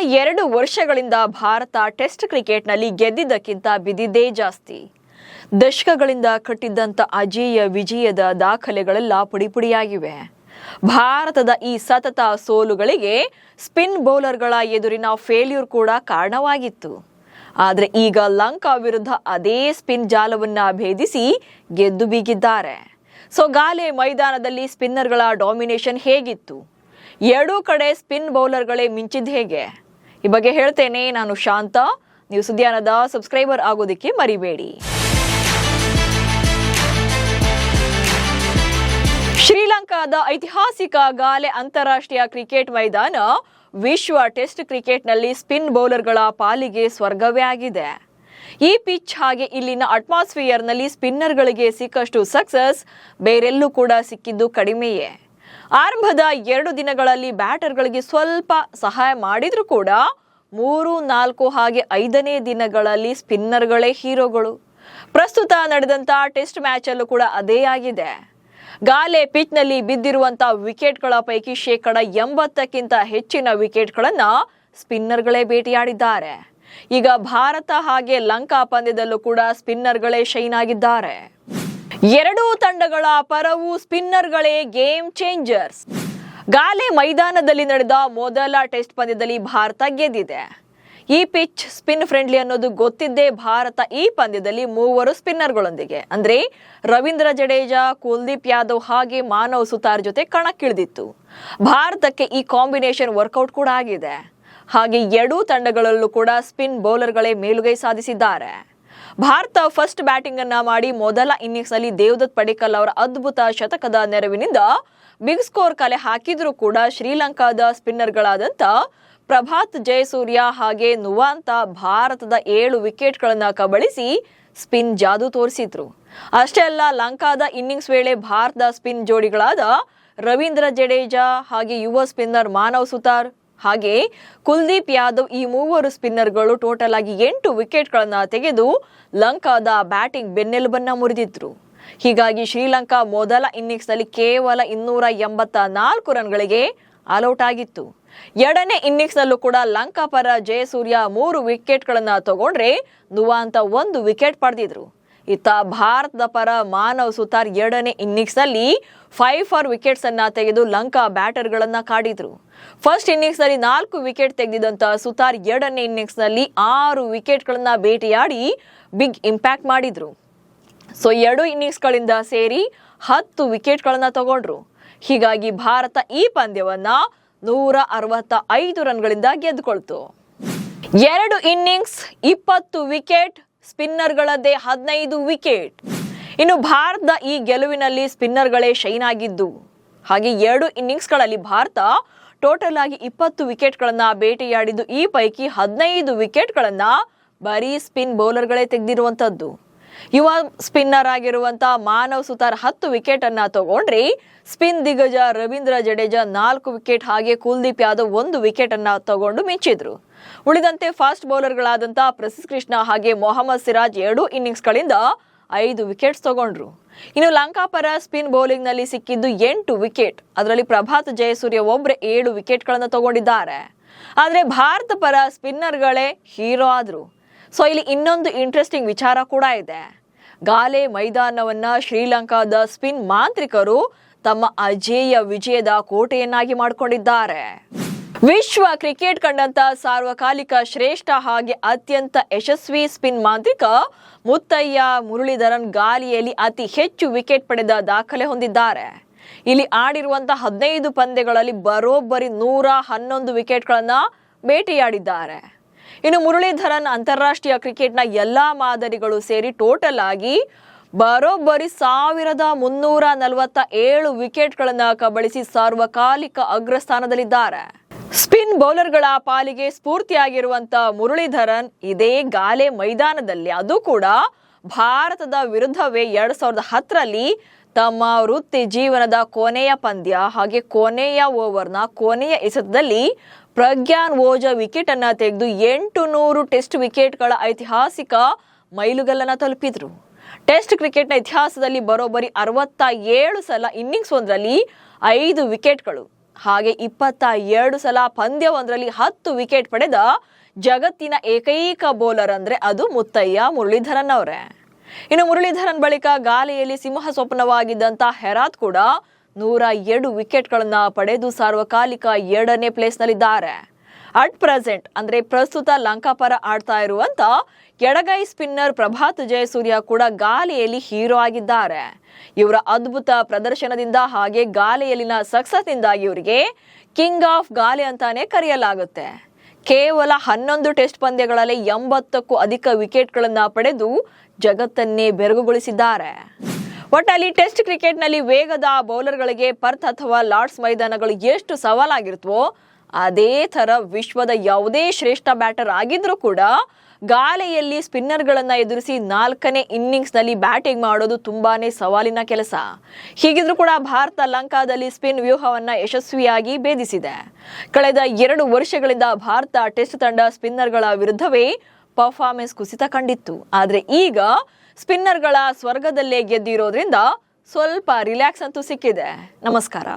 2 ವರ್ಷಗಳಿಂದ ಭಾರತ ಟೆಸ್ಟ್ ಕ್ರಿಕೆಟ್ನಲ್ಲಿ ಗೆದ್ದಿದ್ದಕ್ಕಿಂತ ಬಿದ್ದಿದ್ದೇ ಜಾಸ್ತಿ. ದಶಕಗಳಿಂದ ಕಟ್ಟಿದ್ದಂಥ ಅಜೇಯ ವಿಜಯದ ದಾಖಲೆಗಳೆಲ್ಲ ಪುಡಿಪುಡಿಯಾಗಿವೆ. ಭಾರತದ ಈ ಸತತ ಸೋಲುಗಳಿಗೆ ಸ್ಪಿನ್ ಬೌಲರ್ಗಳ ಎದುರಿನ ಫೇಲ್ಯೂರ್ ಕೂಡ ಕಾರಣವಾಗಿತ್ತು. ಆದರೆ ಈಗ ಲಂಕಾ ವಿರುದ್ಧ ಅದೇ ಸ್ಪಿನ್ ಜಾಲವನ್ನ ಭೇದಿಸಿ ಗೆದ್ದು ಬೀಗಿದ್ದಾರೆ. ಗಾಲೆ ಮೈದಾನದಲ್ಲಿ ಸ್ಪಿನ್ನರ್ಗಳ ಡಾಮಿನೇಷನ್ ಹೇಗಿತ್ತು? ಎರಡೂ ಕಡೆ ಸ್ಪಿನ್ ಬೌಲರ್ಗಳೇ ಮಿಂಚಿದ್ ಹೇಗೆ? ಈ ಬಗ್ಗೆ ಹೇಳ್ತೇನೆ. ನಾನು ಶಾಂತ. ನೀವು ಸುದ್ದಿಯಾನದ ಸಬ್ಸ್ಕ್ರೈಬರ್ ಆಗೋದಕ್ಕೆ ಮರಿಬೇಡಿ. ಶ್ರೀಲಂಕಾದ ಐತಿಹಾಸಿಕ ಗಾಲೆ ಅಂತಾರಾಷ್ಟ್ರೀಯ ಕ್ರಿಕೆಟ್ ಮೈದಾನ ವಿಶ್ವ ಟೆಸ್ಟ್ ಕ್ರಿಕೆಟ್ನಲ್ಲಿ ಸ್ಪಿನ್ ಬೌಲರ್ಗಳ ಪಾಲಿಗೆ ಸ್ವರ್ಗವೇ ಆಗಿದೆ. ಈ ಪಿಚ್ ಹಾಗೆ ಇಲ್ಲಿನ ಅಟ್ಮಾಸ್ಫಿಯರ್ನಲ್ಲಿ ಸ್ಪಿನ್ನರ್ಗಳಿಗೆ ಸಿಕ್ಕಷ್ಟು ಸಕ್ಸಸ್ ಬೇರೆಲ್ಲೂ ಕೂಡ ಸಿಕ್ಕಿದ್ದು ಕಡಿಮೆಯೇ. ಆರಂಭದ 2 ದಿನಗಳಲ್ಲಿ ಬ್ಯಾಟರ್ಗಳಿಗೆ ಸ್ವಲ್ಪ ಸಹಾಯ ಮಾಡಿದ್ರೂ ಕೂಡ 3, 4 ಹಾಗೆ 5ನೇ ದಿನಗಳಲ್ಲಿ ಸ್ಪಿನ್ನರ್ಗಳೇ ಹೀರೋಗಳು. ಪ್ರಸ್ತುತ ನಡೆದಂತ ಟೆಸ್ಟ್ ಮ್ಯಾಚ್ ಅಲ್ಲೂ ಕೂಡ ಅದೇ ಆಗಿದೆ. ಗಾಲೆ ಪಿಚ್ನಲ್ಲಿ ಬಿದ್ದಿರುವಂತಹ ವಿಕೆಟ್ಗಳ ಪೈಕಿ 80%ಕ್ಕಿಂತ ಹೆಚ್ಚಿನ ವಿಕೆಟ್ಗಳನ್ನ ಸ್ಪಿನ್ನರ್ಗಳೇ ಬೇಟೆಯಾಡಿದ್ದಾರೆ. ಈಗ ಭಾರತ ಹಾಗೆ ಲಂಕಾ ಪಂದ್ಯದಲ್ಲೂ ಕೂಡ ಸ್ಪಿನ್ನರ್ಗಳೇ ಶೈನ್ ಆಗಿದ್ದಾರೆ. ಎರಡೂ ತಂಡಗಳ ಪರವೂ ಸ್ಪಿನ್ನರ್ಗಳೇ ಗೇಮ್ ಚೇಂಜರ್ಸ್. ಗಾಲೆ ಮೈದಾನದಲ್ಲಿ ನಡೆದ ಮೊದಲ ಟೆಸ್ಟ್ ಪಂದ್ಯದಲ್ಲಿ ಭಾರತ ಗೆದ್ದಿದೆ. ಈ ಪಿಚ್ ಸ್ಪಿನ್ ಫ್ರೆಂಡ್ಲಿ ಅನ್ನೋದು ಗೊತ್ತಿದ್ದೇ ಭಾರತ ಈ ಪಂದ್ಯದಲ್ಲಿ 3 ಸ್ಪಿನ್ನರ್ಗಳೊಂದಿಗೆ ಅಂದ್ರೆ ರವೀಂದ್ರ ಜಡೇಜಾ, ಕುಲ್ದೀಪ್ ಯಾದವ್ ಹಾಗೆ ಮಾನವ್ ಸುತಾರ್ ಜೊತೆ ಕಣಕ್ಕಿಳಿದಿತ್ತು. ಭಾರತಕ್ಕೆ ಈ ಕಾಂಬಿನೇಷನ್ ವರ್ಕೌಟ್ ಕೂಡ ಆಗಿದೆ. ಹಾಗೆ ಎರಡೂ ತಂಡಗಳಲ್ಲೂ ಕೂಡ ಸ್ಪಿನ್ ಬೌಲರ್ಗಳೇ ಮೇಲುಗೈ ಸಾಧಿಸಿದ್ದಾರೆ. ಭಾರತ ಫಸ್ಟ್ ಬ್ಯಾಟಿಂಗ್ ಅನ್ನ ಮಾಡಿ ಮೊದಲ ಇನ್ನಿಂಗ್ಸ್ ನಲ್ಲಿ ದೇವದತ್ ಪಡಿಕ್ಕಲ್ ಅವರ ಅದ್ಭುತ ಶತಕದ ನೆರವಿನಿಂದ ಬಿಗ್ ಸ್ಕೋರ್ ಕಲೆ ಹಾಕಿದ್ರೂ ಕೂಡ ಶ್ರೀಲಂಕಾದ ಸ್ಪಿನ್ನರ್ಗಳಾದಂತ ಪ್ರಭಾತ್ ಜಯಸೂರ್ಯ ಹಾಗೆ ನುವಾಂತ ಭಾರತದ 7 ವಿಕೆಟ್ಗಳನ್ನ ಕಬಳಿಸಿ ಸ್ಪಿನ್ ಜಾದು ತೋರಿಸಿದ್ರು. ಅಷ್ಟೇ ಅಲ್ಲ, ಲಂಕಾದ ಇನ್ನಿಂಗ್ಸ್ ವೇಳೆ ಭಾರತದ ಸ್ಪಿನ್ ಜೋಡಿಗಳಾದ ರವೀಂದ್ರ ಜಡೇಜಾ ಹಾಗೆ ಯುವ ಸ್ಪಿನ್ನರ್ ಮಾನವ್ ಸುತಾರ್ ಹಾಗೆ ಕುಲ್ದೀಪ್ ಯಾದವ್ ಈ 3 ಸ್ಪಿನ್ನರ್ಗಳು ಟೋಟಲ್ ಆಗಿ 8 ವಿಕೆಟ್ಗಳನ್ನ ತೆಗೆದು ಲಂಕಾದ ಬ್ಯಾಟಿಂಗ್ ಬೆನ್ನೆಲುಬನ್ನ ಮುರಿದಿದ್ರು. ಹೀಗಾಗಿ ಶ್ರೀಲಂಕಾ ಮೊದಲ ಇನ್ನಿಂಗ್ಸ್ ನಲ್ಲಿ ಕೇವಲ 284 ರನ್ಗಳಿಗೆ ಆಲ್ಔಟ್ ಆಗಿತ್ತು. ಎರಡನೇ ಇನ್ನಿಂಗ್ಸ್ ನಲ್ಲೂ ಕೂಡ ಲಂಕಾ ಪರ ಜಯಸೂರ್ಯ 3 ವಿಕೆಟ್ಗಳನ್ನ ತಗೊಂಡ್ರೆ ನುವಾಂತ 1 ವಿಕೆಟ್ ಪಡೆದಿದ್ರು. ಇತ್ತ ಭಾರತದ ಪರ ಮಾನವ್ ಸುತಾರ್ ಎರಡನೇ ಇನ್ನಿಂಗ್ಸ್ ನಲ್ಲಿ 5 ಫಾರ್ ವಿಕೆಟ್ಸ್ ಅನ್ನ ತೆಗೆದು ಲಂಕಾ ಬ್ಯಾಟರ್ಗಳನ್ನ ಕಾಡಿದ್ರು. ಫಸ್ಟ್ ಇನ್ನಿಂಗ್ಸ್ ನಲ್ಲಿ 4 ವಿಕೆಟ್ ತೆಗೆದಿದ್ದಂತ ಸುತಾರ್ ಎರಡನೇ ಇನ್ನಿಂಗ್ಸ್ ನಲ್ಲಿ 6 ವಿಕೆಟ್ಗಳನ್ನ ಬೇಟೆಯಾಡಿ ಬಿಗ್ ಇಂಪ್ಯಾಕ್ಟ್ ಮಾಡಿದ್ರು. 2 ಇನ್ನಿಂಗ್ಸ್ ಗಳಿಂದ ಸೇರಿ 10 ವಿಕೆಟ್ಗಳನ್ನ ತಗೊಂಡ್ರು. ಹೀಗಾಗಿ ಭಾರತ ಈ ಪಂದ್ಯವನ್ನ 165 ರನ್ಗಳಿಂದ ಗೆದ್ದುಕೊಳ್ತು. 2 ಇನ್ನಿಂಗ್ಸ್ 20 ವಿಕೆಟ್, ಸ್ಪಿನ್ನರ್ಗಳದ್ದೇ 15 ವಿಕೆಟ್. ಇನ್ನು ಭಾರತದ ಈ ಗೆಲುವಿನಲ್ಲಿ ಸ್ಪಿನ್ನರ್ಗಳೇ ಶೈನ್ ಆಗಿದ್ದು. ಹಾಗೆ 2 ಇನ್ನಿಂಗ್ಸ್ಗಳಲ್ಲಿ ಭಾರತ ಟೋಟಲ್ ಆಗಿ 20 ವಿಕೆಟ್ಗಳನ್ನ ಬೇಟೆಯಾಡಿದ್ದು. ಈ ಪೈಕಿ 15 ವಿಕೆಟ್ಗಳನ್ನ ಬರೀ ಸ್ಪಿನ್ ಬೌಲರ್ಗಳೇ ತೆಗೆದಿರುವಂತದ್ದು. ಯುವ ಸ್ಪಿನ್ನರ್ ಆಗಿರುವಂತಹ ಮಾನವ್ ಸುತಾರ್ 10 ವಿಕೆಟ್ ಅನ್ನ ತಗೊಂಡ್ರೆ ಸ್ಪಿನ್ ದಿಗ್ಗಜ ರವೀಂದ್ರ ಜಡೇಜಾ 4 ವಿಕೆಟ್ ಹಾಗೆ ಕುಲ್ದೀಪ್ ಯಾದವ್ 1 ವಿಕೆಟ್ ಅನ್ನ ತಗೊಂಡು ಮಿಂಚಿದ್ರು. ಉಳಿದಂತೆ ಫಾಸ್ಟ್ ಬೌಲರ್ಗಳಾದಂತಹ ಪ್ರಸಿದ್ಧ ಕೃಷ್ಣ ಹಾಗೆ ಮೊಹಮ್ಮದ್ ಸಿರಾಜ್ 2 ಇನ್ನಿಂಗ್ಸ್ ಗಳಿಂದ 5 ವಿಕೆಟ್ಸ್ ತಗೊಂಡ್ರು. ಇನ್ನು ಲಂಕಾ ಪರ ಸ್ಪಿನ್ ಬೌಲಿಂಗ್ ನಲ್ಲಿ ಸಿಕ್ಕಿದ್ದು 8 ವಿಕೆಟ್. ಅದರಲ್ಲಿ ಪ್ರಭಾತ್ ಜಯಸೂರ್ಯ ಒಬ್ಬರೇ 7 ವಿಕೆಟ್ಗಳನ್ನ ತಗೊಂಡಿದ್ದಾರೆ. ಆದ್ರೆ ಭಾರತ ಪರ ಸ್ಪಿನ್ನರ್ಗಳೇ ಹೀರೋ ಆದ್ರು. ಇಲ್ಲಿ ಇನ್ನೊಂದು ಇಂಟ್ರೆಸ್ಟಿಂಗ್ ವಿಚಾರ ಕೂಡ ಇದೆ. ಗಾಲೆ ಮೈದಾನವನ್ನ ಶ್ರೀಲಂಕಾದ ಸ್ಪಿನ್ ಮಾಂತ್ರಿಕರು ತಮ್ಮ ಅಜೇಯ ವಿಜಯದ ಕೋಟೆಯನ್ನಾಗಿ ಮಾಡಿಕೊಂಡಿದ್ದಾರೆ. ವಿಶ್ವ ಕ್ರಿಕೆಟ್ ಕಂಡಂತ ಸಾರ್ವಕಾಲಿಕ ಶ್ರೇಷ್ಠ ಹಾಗೆ ಅತ್ಯಂತ ಯಶಸ್ವಿ ಸ್ಪಿನ್ ಮಾಂತ್ರಿಕ ಮುತ್ತಯ್ಯ ಮುರಳೀಧರನ್ ಗಾಲಿಯಲ್ಲಿ ಅತಿ ಹೆಚ್ಚು ವಿಕೆಟ್ ಪಡೆದ ದಾಖಲೆ ಹೊಂದಿದ್ದಾರೆ. ಇಲ್ಲಿ ಆಡಿರುವಂತಹ 15 ಪಂದ್ಯಗಳಲ್ಲಿ ಬರೋಬ್ಬರಿ 111 ವಿಕೆಟ್ಗಳನ್ನ ಬೇಟೆಯಾಡಿದ್ದಾರೆ. ಇನ್ನು ಮುರಳೀಧರನ್ ಅಂತಾರಾಷ್ಟ್ರೀಯ ಕ್ರಿಕೆಟ್ನ ಎಲ್ಲಾ ಮಾದರಿಗಳು ಸೇರಿ ಟೋಟಲ್ ಆಗಿ ಬರೋಬ್ಬರಿ 1347 ವಿಕೆಟ್ಗಳನ್ನ ಕಬಳಿಸಿ ಸಾರ್ವಕಾಲಿಕ ಅಗ್ರಸ್ಥಾನದಲ್ಲಿದ್ದಾರೆ. ಸ್ಪಿನ್ ಬೌಲರ್ಗಳ ಪಾಲಿಗೆ ಸ್ಫೂರ್ತಿಯಾಗಿರುವಂತಹ ಮುರಳೀಧರನ್ ಇದೇ ಗಾಲೆ ಮೈದಾನದಲ್ಲಿ, ಅದು ಕೂಡ ಭಾರತದ ವಿರುದ್ಧವೇ 2010ರಲ್ಲಿ ತಮ್ಮ ವೃತ್ತಿ ಜೀವನದ ಕೊನೆಯ ಪಂದ್ಯ ಹಾಗೆ ಕೊನೆಯ ಓವರ್ನ ಕೊನೆಯ ಎಸೆತದಲ್ಲಿ ಪ್ರಗ್ಯಾನ್ ಓಜಾ ವಿಕೆಟ್ ಅನ್ನ ತೆಗೆದು 800 ಟೆಸ್ಟ್ ವಿಕೆಟ್ಗಳ ಐತಿಹಾಸಿಕ ಮೈಲುಗಲ್ಲನ್ನ ತಲುಪಿದ್ರು. ಟೆಸ್ಟ್ ಕ್ರಿಕೆಟ್ನ ಇತಿಹಾಸದಲ್ಲಿ ಬರೋಬ್ಬರಿ 67 ಸಲ ಇನ್ನಿಂಗ್ಸ್ ಒಂದರಲ್ಲಿ 5 ವಿಕೆಟ್ಗಳು ಹಾಗೆ 22 ಸಲ ಪಂದ್ಯವೊಂದರಲ್ಲಿ 10 ವಿಕೆಟ್ ಪಡೆದ ಜಗತ್ತಿನ ಏಕೈಕ ಬೌಲರ್ ಅಂದ್ರೆ ಅದು ಮುತ್ತಯ್ಯ ಮುರಳೀಧರನ್ ಅವರೇ. ಇನ್ನು ಮುರಳೀಧರನ್ ಬಳಿಕ ಗಾಲೆಯಲ್ಲಿ ಸಿಂಹ ಸ್ವಪ್ನವಾಗಿದ್ದಂತ ಹೆರಾತ್ ಕೂಡ 102 ವಿಕೆಟ್ಗಳನ್ನ ಪಡೆದು ಸಾರ್ವಕಾಲಿಕ 2ನೇ ಪ್ಲೇಸ್ನಲ್ಲಿದ್ದಾರೆ. ಅಟ್ ಪ್ರೆಸೆಂಟ್ ಅಂದ್ರೆ ಪ್ರಸ್ತುತ ಲಂಕಾ ಪರ ಆಡ್ತಾ ಇರುವಂತ ಎಡಗೈ ಸ್ಪಿನ್ನರ್ ಪ್ರಭಾತ್ ಜಯಸೂರ್ಯ ಕೂಡ ಗಾಲೆಯಲ್ಲಿ ಹೀರೋ ಆಗಿದ್ದಾರೆ. ಇವರ ಅದ್ಭುತ ಪ್ರದರ್ಶನದಿಂದ ಹಾಗೆ ಗಾಲೆಯಲ್ಲಿನ ಸಕ್ಸಸ್ನಿಂದಾಗಿ ಇವರಿಗೆ ಕಿಂಗ್ ಆಫ್ ಗಾಲೆ ಅಂತಾನೆ ಕರೆಯಲಾಗುತ್ತೆ. ಕೇವಲ 11 ಟೆಸ್ಟ್ ಪಂದ್ಯಗಳಲ್ಲಿ 80ಕ್ಕೂ ಅಧಿಕ ವಿಕೆಟ್ಗಳನ್ನ ಪಡೆದು ಜಗತ್ತನ್ನೇ ಬೆರಗುಗೊಳಿಸಿದ್ದಾರೆ. ಒಟ್ಟಲ್ಲಿ ಟೆಸ್ಟ್ ಕ್ರಿಕೆಟ್ನಲ್ಲಿ ವೇಗದ ಬೌಲರ್ಗಳಿಗೆ ಪರ್ತ್ ಅಥವಾ ಲಾರ್ಡ್ಸ್ ಮೈದಾನಗಳು ಎಷ್ಟು ಸವಾಲಾಗಿರುತ್ತವೋ ಅದೇ ತರ ವಿಶ್ವದ ಯಾವುದೇ ಶ್ರೇಷ್ಠ ಬ್ಯಾಟರ್ ಆಗಿದ್ರೂ ಕೂಡ ಗಾಲೆಯಲ್ಲಿ ಸ್ಪಿನ್ನರ್ಗಳನ್ನ ಎದುರಿಸಿ 4ನೇ ಇನ್ನಿಂಗ್ಸ್ನಲ್ಲಿ ಬ್ಯಾಟಿಂಗ್ ಮಾಡೋದು ತುಂಬಾನೇ ಸವಾಲಿನ ಕೆಲಸ. ಹೀಗಿದ್ರೂ ಕೂಡ ಭಾರತ ಲಂಕಾದಲ್ಲಿ ಸ್ಪಿನ್ ವ್ಯೂಹವನ್ನ ಯಶಸ್ವಿಯಾಗಿ ಭೇದಿಸಿದೆ. ಕಳೆದ 2 ವರ್ಷಗಳಿಂದ ಭಾರತ ಟೆಸ್ಟ್ ತಂಡ ಸ್ಪಿನ್ನರ್ಗಳ ವಿರುದ್ಧವೇ ಪರ್ಫಾರ್ಮೆನ್ಸ್ ಕುಸಿತ ಕಂಡಿತ್ತು. ಆದ್ರೆ ಈಗ ಸ್ಪಿನ್ನರ್ಗಳ ಸ್ವರ್ಗದಲ್ಲೇ ಗೆದ್ದಿರೋದ್ರಿಂದ ಸ್ವಲ್ಪ ರಿಲ್ಯಾಕ್ಸ್ ಅಂತೂ ಸಿಕ್ಕಿದೆ. ನಮಸ್ಕಾರ.